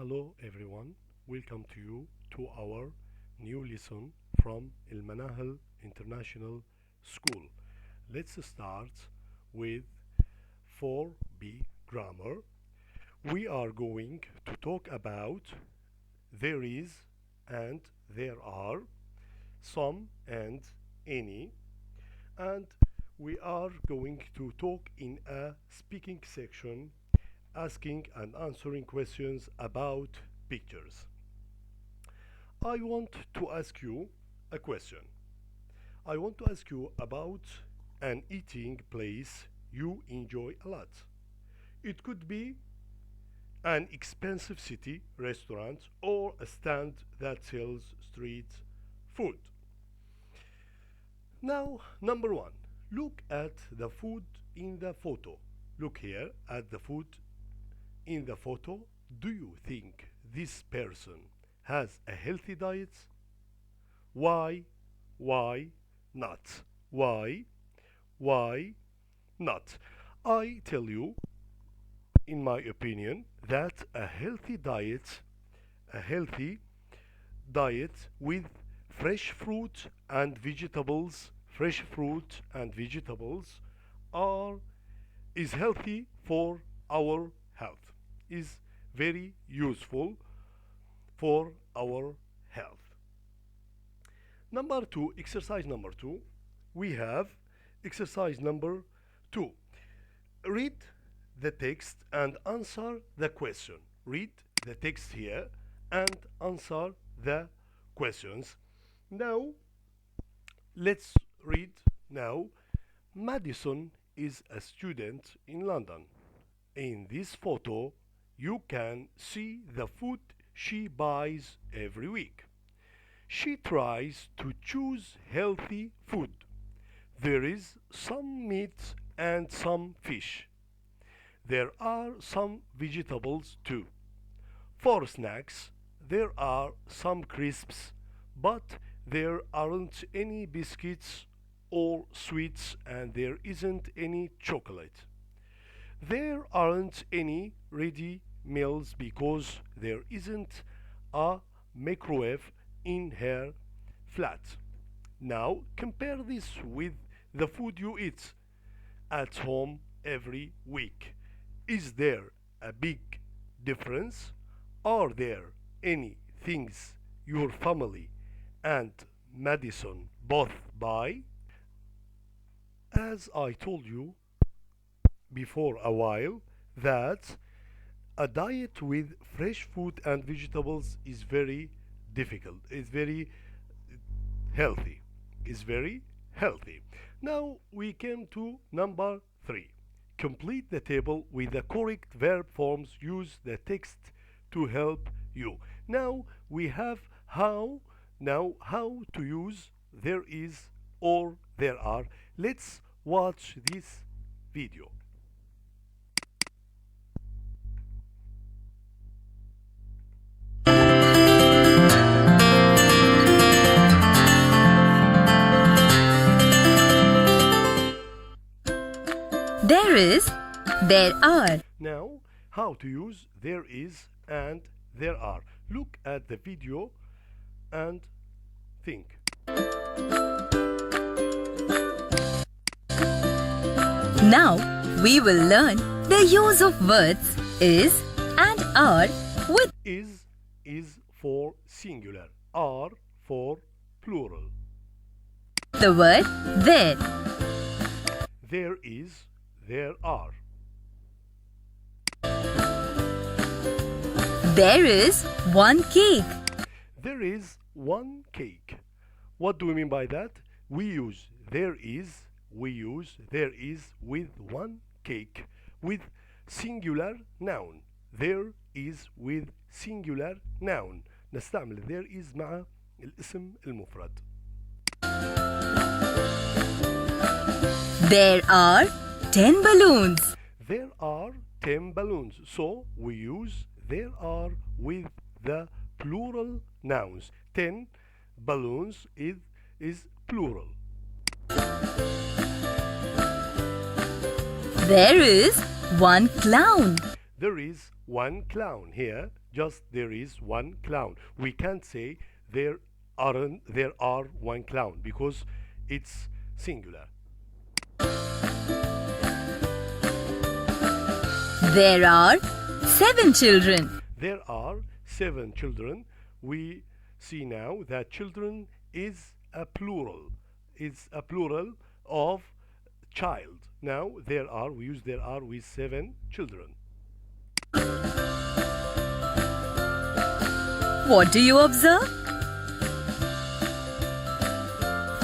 Hello everyone, welcome to you to our new lesson from المناهل International School. Let's start with 4B grammar. We are going to talk about there is and there are, some and any, and we are going to talk in a speaking section asking and answering questions about pictures. I want to ask you a question. I want to ask you about an eating place you enjoy a lot. It could be an expensive city restaurant or a stand that sells street food. Now, number one, look at the food in the photo. Look here at the food in the photo. Do you think this person has a healthy diet? Why? Why not? Why not? I tell you, in my opinion, that a healthy diet with fresh fruit and vegetables, is healthy for our health, is very useful for our health. Number two, exercise number two. We have exercise number two. Read the text and answer the question. Read the text here and answer the questions. Now, let's read now. Madison is a student in London. In this photo, you can see the food she buys every week. She tries to choose healthy food. There is some meat and some fish. There are some vegetables too. For snacks, there are some crisps, but there aren't any biscuits or sweets, and there isn't any chocolate. There aren't any ready meals because there isn't a microwave in her flat. Now compare this with the food you eat at home every week. Is there a big difference? Are there any things your family and Madison both buy? As I told you before a while, that a diet with fresh food and vegetables is very difficult. It's very healthy. It's very healthy. Now we came to number three. Complete the table with the correct verb forms. Use the text to help you. Now we have how to use there is or there are. Let's watch this video. There is, there are. Now, how to use there is and there are. Look at the video and think. Now we will learn the use of words is and are with Is for singular, are for plural. the word there. There is, there are. There is one cake. There is one cake. What do we mean by that? We use there is with one cake with singular noun. There is with singular noun. نستعمل there is مع الاسم المفرد. There are 10 balloons. There are 10 balloons. So we use there are with the plural nouns. 10 balloons is plural. There is one clown. There is one clown. Here, just there is one clown. We can't say there are one clown because it's singular. There are 7 children. There are 7 children. We see now that children is a plural. It's a plural of child. Now we use there are with 7 children. What do you observe?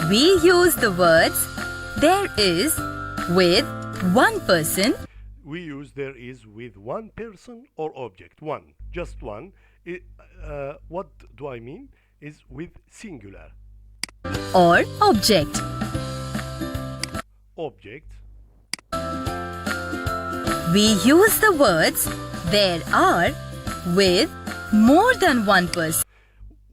We use the words there is with one person. We use there is with one person or object. One, just one. What do I mean? Is with singular. Or object. Object. We use the words there are with more than one person.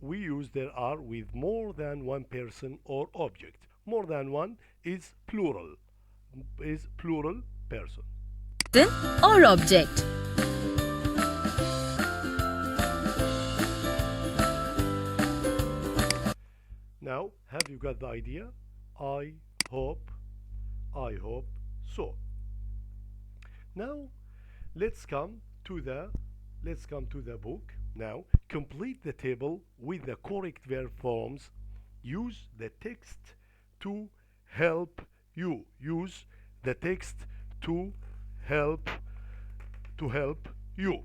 We use there are with more than one person or object. More than one is plural. Is plural person. Or object. Now, have you got the idea? I hope so. Now, let's come to the book. Now, complete the table with the correct verb forms. Use the text to help you. Use the text to help you.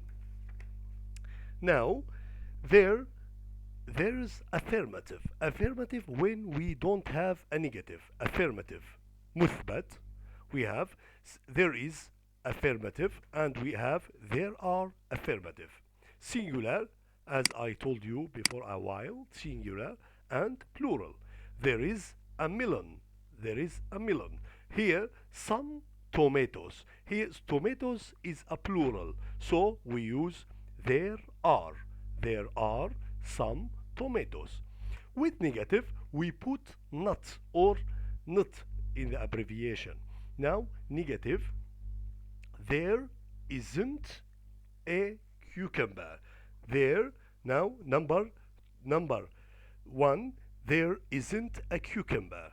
Now, there's affirmative. Affirmative when we don't have a negative. Affirmative. مثبت. We have there is affirmative and we have there are affirmative. Singular, as I told you before a while, singular and plural. There is a melon. There is a melon. Here, some tomatoes. Here, tomatoes is a plural. So we use there are. There are some tomatoes. With negative, we put not or not in the abbreviation. Now, negative, there isn't a cucumber. There, now, number 1, there isn't a cucumber.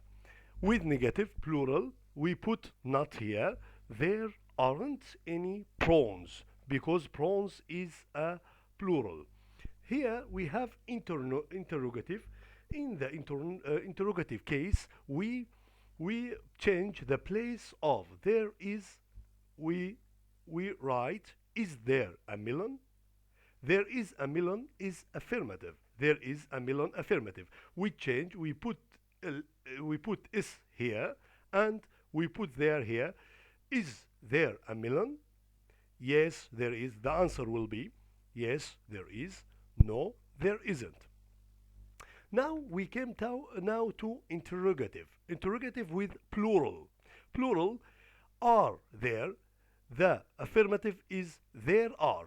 With negative, plural, we put not here. There aren't any prawns because prawns is a plural. Here we have interrogative. In the interrogative case, we change the place of there is. We write is there a melon? There is a melon is affirmative. There is a melon affirmative. We change. We put is here and we put there here. Is there a melon? Yes, there is. The answer will be yes, there is. No, there isn't. Now we came to interrogative. Interrogative with plural. Plural are there. The affirmative is there are.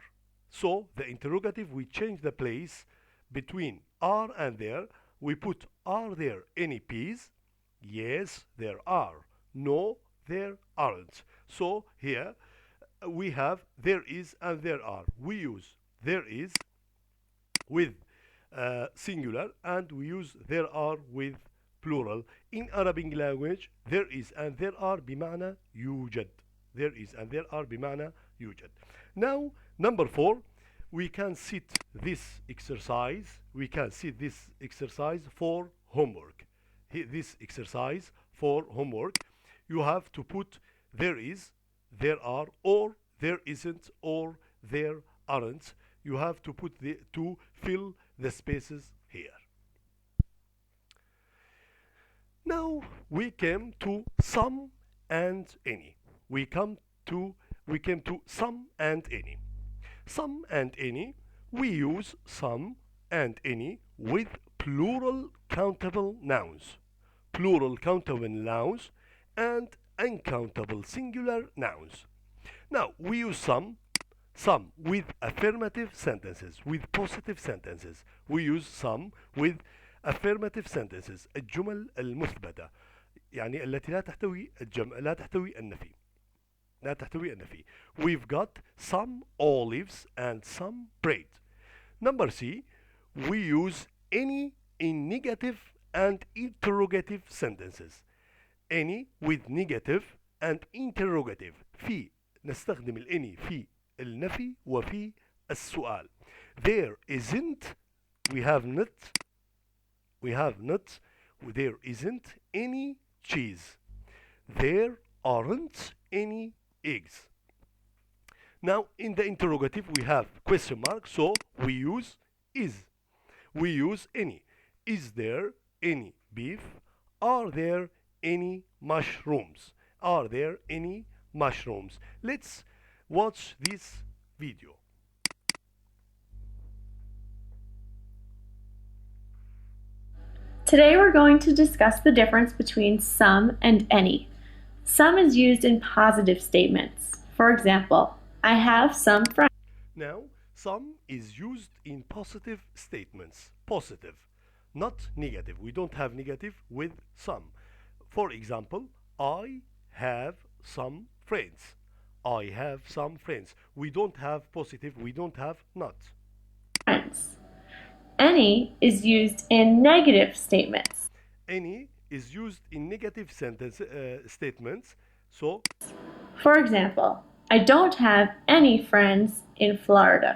So the interrogative, we change the place between are and there. We put are there any peas? Yes, there are. No, there aren't. So here we have there is and there are. We use there is with singular and we use there are with plural. In Arabic language, there is and there are بمعنى يوجد. There is and there are بمعنى يوجد. Now, number 4, we can sit this exercise. We can sit this exercise for homework. This exercise for homework, you have to put there is, there are, or there isn't, or there aren't. You have to put to fill the spaces here. Now we came to some and any. We came to some and any. Some and any, we use some and any with plural countable nouns. Plural countable nouns and uncountable singular nouns. Now we use some with affirmative sentences, with positive sentences. We use some with affirmative sentences. الجمل المثبتة يعني التي لا تحتوي الجمع لا تحتوي النفي. لا تحتوي النفي. We've got some olives and some bread. Number C, we use any in negative and interrogative sentences. Any with negative and interrogative. في نستخدم الاني في النفي وفي السؤال. There isn't, we have not, there isn't any cheese. There aren't any eggs. Now in the interrogative we have question mark, so we use is. We use any. Is there any beef? Are there any mushrooms? Are there any mushrooms? Let's watch this video. Today we're going to discuss the difference between some and any. Some is used in positive statements. For example, I have some friends. Now, some is used in positive statements. Positive, not negative. We don't have negative with some. For example, I have some friends. I have some friends. We don't have positive, we don't have not. Friends. Any is used in negative statements. Any is used in negative statements. So, For example, I don't have any friends in Florida.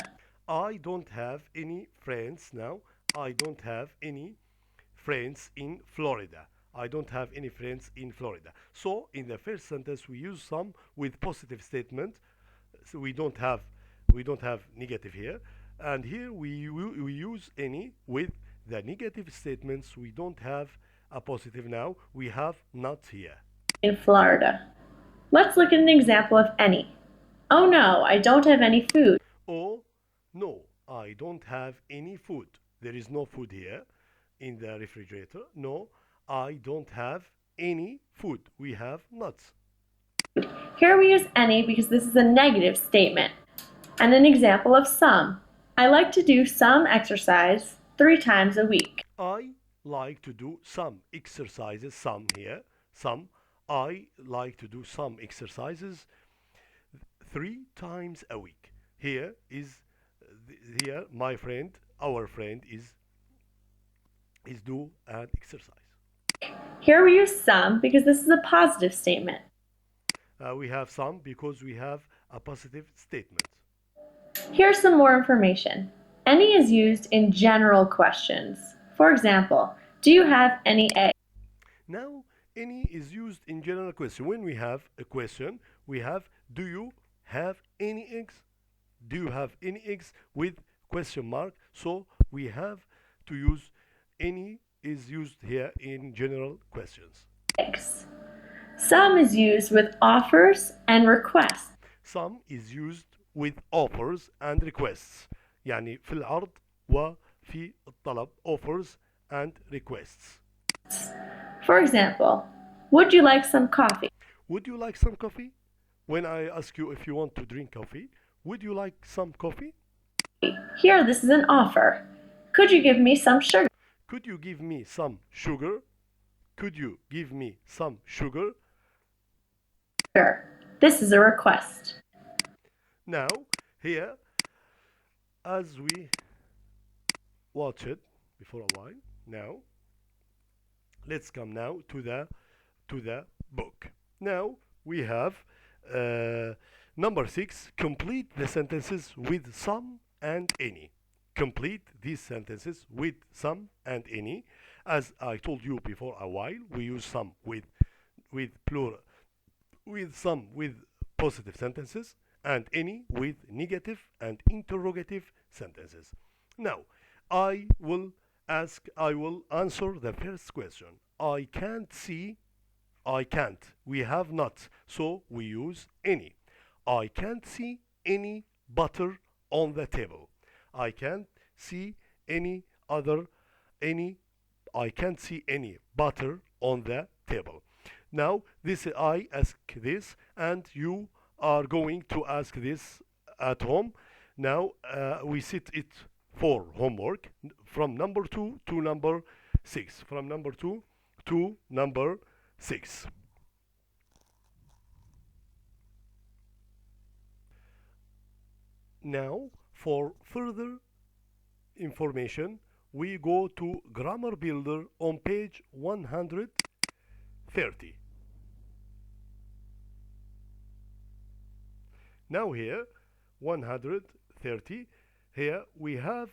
I don't have any friends now. I don't have any friends in Florida. I don't have any friends in Florida. So in the first sentence we use some with positive statement. So we don't have negative here. And here we use any with the negative statements. We don't have a positive now. We have not here. In Florida. Let's look at an example of any. Oh no, I don't have any food. Oh no, I don't have any food. There is no food here in the refrigerator. No, I don't have any food. We have nuts. Here we use any because this is a negative statement. And an example of some. I like to do some exercise 3 times a week. I like to do some exercises, some here, some. I like to do some exercises 3 times a week. Here my friend, our friend is do an exercise. Here we use some because this is a positive statement. We have some because we have a positive statement. Here's some more information. Any is used in general questions. For example, do you have any eggs? Now, any is used in general question. When we have a question, we have do you have any eggs? Do you have any eggs with question mark? So we have to use any is used here in general questions. Eggs. Some is used with offers and requests. Some is used with offers and requests. يعني في العرض وفي الطلب. Offers and requests. For example, would you like some coffee? Would you like some coffee? When I ask you if you want to drink coffee, would you like some coffee? Here, this is an offer. Could you give me some sugar? Could you give me some sugar? Could you give me some sugar? Sure. This is a request. Now, here, as we watch it before a while, now, let's come now to the book. Now, we have number 6, complete the sentences with some and any. Complete these sentences with some and any. As I told you before a while, we use some with plural, with some with positive sentences, and any with negative and interrogative sentences. Now, I will answer the first question. I can't see, I can't. We have not, so we use any. I can't see any butter on the table. I can't see any I can't see any butter on the table. Now, this I ask this, and you are going to ask this at home. Now, we set it for homework from number 2 to number 6. From number 2 to number 6. Now, for further information, we go to Grammar Builder on page 130. Now here, 130, here we have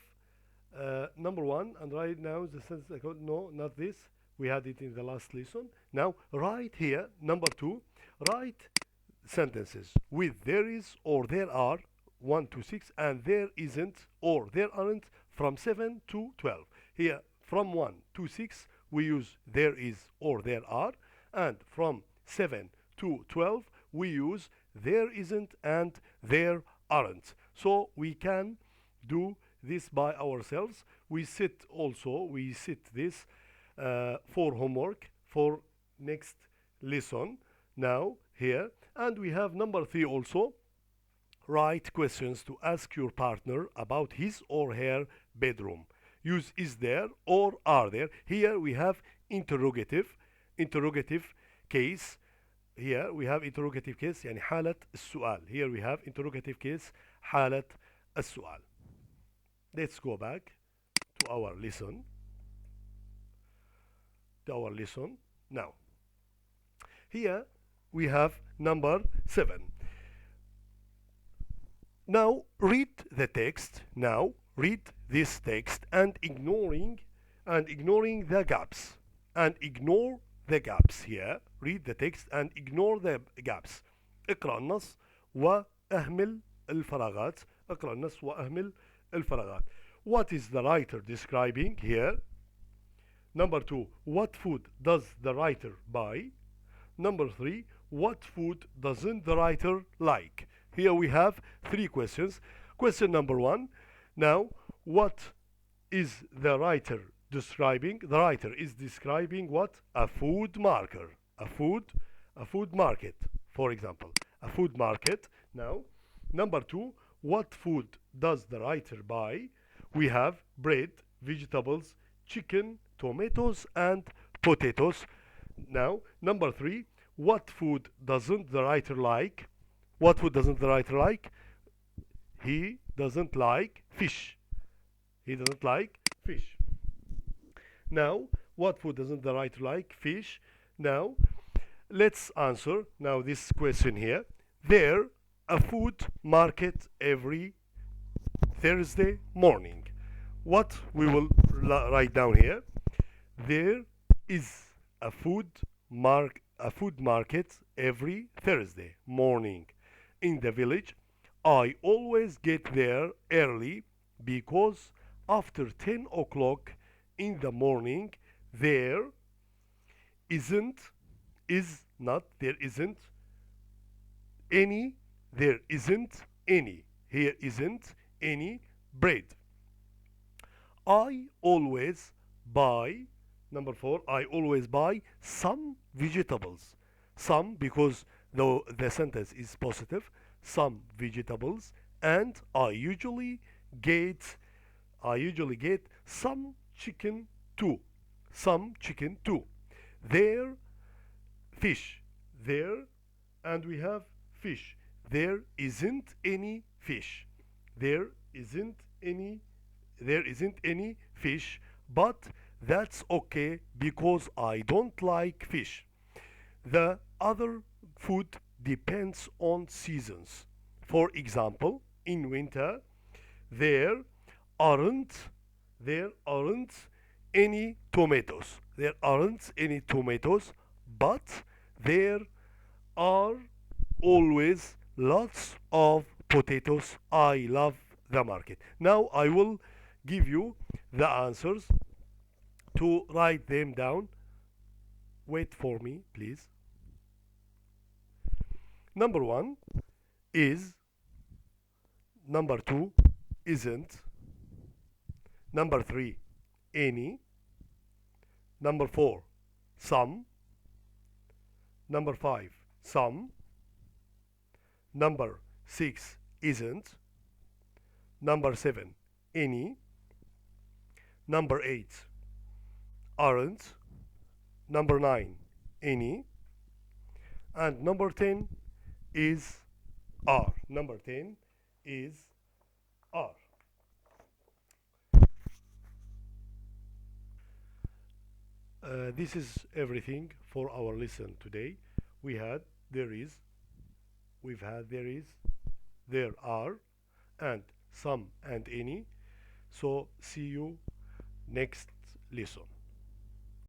number one, and right now the sentence, no, not this, we had it in the last lesson. Now, right here, number two, write sentences with there is or there are 1 to 6 and there isn't or there aren't from 7 to 12. Here from 1 to 6 we use there is or there are, and from 7 to 12 we use there isn't and there aren't. So we can do this by ourselves. We set this for homework for next lesson now here. And we have number 3 also. Write questions to ask your partner about his or her bedroom. Use is there or are there. Here we have interrogative case. Here we have interrogative case يعني حالة السؤال. Here we have interrogative case حالة السؤال. Let's go back to our lesson. Now. Here we have number 7. Now read the text. Now read this text and ignoring the gaps. And ignore the gaps here. Read the text and ignore the gaps. اقرأ النص وأهمل الفراغات. اقرأ النص وأهمل الفراغات. What is the writer describing here? Number 2, what food does the writer buy? Number 3, what food doesn't the writer like? Here we have 3 questions. Question number 1, now what is the writer describing? The writer is describing what? A food marker. A food market, for example. A food market. Now, number 2, what food does the writer buy? We have bread, vegetables, chicken, tomatoes, and potatoes. Now, number 3, what food doesn't the writer like? What food doesn't the writer like? He doesn't like fish. He doesn't like fish. Now, what food doesn't the writer like? Fish. Now, let's answer now this question here. There a food market every Thursday morning. What we will write down here? There is a food market every Thursday morning in the village. I always get there early because after 10 o'clock in the morning there isn't any bread. I always buy, number 4, I always buy some vegetables. Some, because the sentence is positive, some vegetables, and I usually get some chicken too. Some chicken too. There fish. There, and we have fish. There isn't any fish. There isn't any fish, but that's okay because I don't like fish. The other food depends on seasons. For example, in winter there aren't any tomatoes. There aren't any tomatoes, but there are always lots of potatoes. I love the market. Now I will give you the answers to write them down. Wait for me, please. Number 1 is. Number 2 isn't. Number 3 any. Number 4 some. Number 5 some. Number 6 isn't. Number 7 any. Number 8 aren't. Number 9 any. And number 10 is are. Number 10 is are. This is everything for our lesson today. We had there is, we've had there is, there are, and some and any. So see you next lesson.